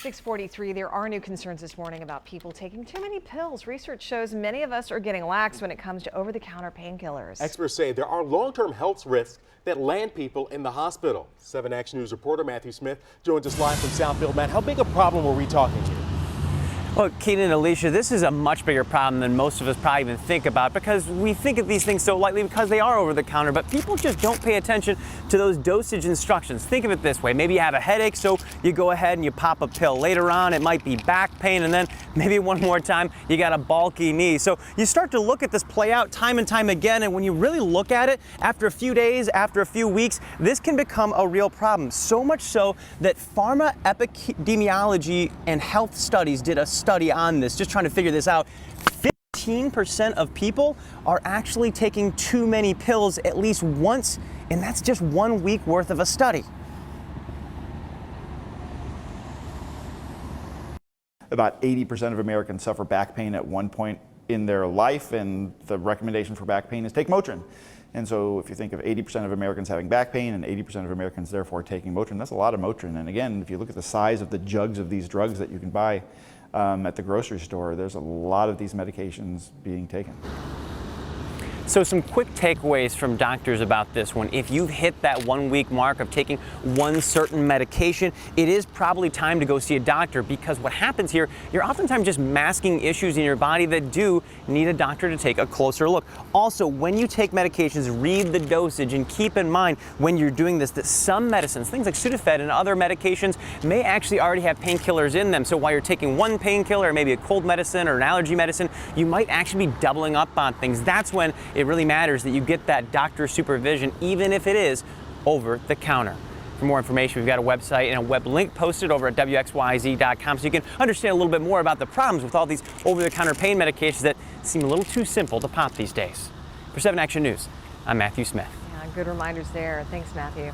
6:43, there are new concerns this morning about people taking too many pills. Research shows many of us are getting lax when it comes to over-the-counter painkillers. Experts say there are long-term health risks that land people in the hospital. 7 Action News reporter Matthew Smith joins us live from Southfield. Matt, how big a problem are we talking here? Well, Keaton and Alicia, this is a much bigger problem than most of us probably even think about, because we think of these things so lightly because they are over the counter, but people just don't pay attention to those dosage instructions. Think of it this way. Maybe you have a headache, so you go ahead and you pop a pill. Later on, it might be back pain, and then maybe one more time, you got a bulky knee. So you start to look at this play out time and time again, and when you really look at it, after a few days, after a few weeks, this can become a real problem. So much so that pharma epidemiology and health studies did a study on this, just trying to figure this out. 15% of people are actually taking too many pills at least once, and that's just 1 week worth of a study. About 80% of Americans suffer back pain at one point in their life, and the recommendation for back pain is take Motrin. And so if you think of 80% of Americans having back pain and 80% of Americans therefore taking Motrin, that's a lot of Motrin. And again, if you look at the size of the jugs of these drugs that you can buy at the grocery store, there's a lot of these medications being taken. So some quick takeaways from doctors about this one. If you've hit that 1 week mark of taking one certain medication, it is probably time to go see a doctor, because what happens here, you're oftentimes just masking issues in your body that do need a doctor to take a closer look. Also, when you take medications, read the dosage and keep in mind when you're doing this that some medicines, things like Sudafed and other medications, may actually already have painkillers in them. So while you're taking one painkiller, or maybe a cold medicine or an allergy medicine, you might actually be doubling up on things. That's when it really matters that you get that doctor supervision, even if it is over the counter. For more information, we've got a website and a web link posted over at WXYZ.com, so you can understand a little bit more about the problems with all these over-the-counter pain medications that seem a little too simple to pop these days. For 7 Action News, I'm Matthew Smith. Yeah, good reminders there. Thanks, Matthew.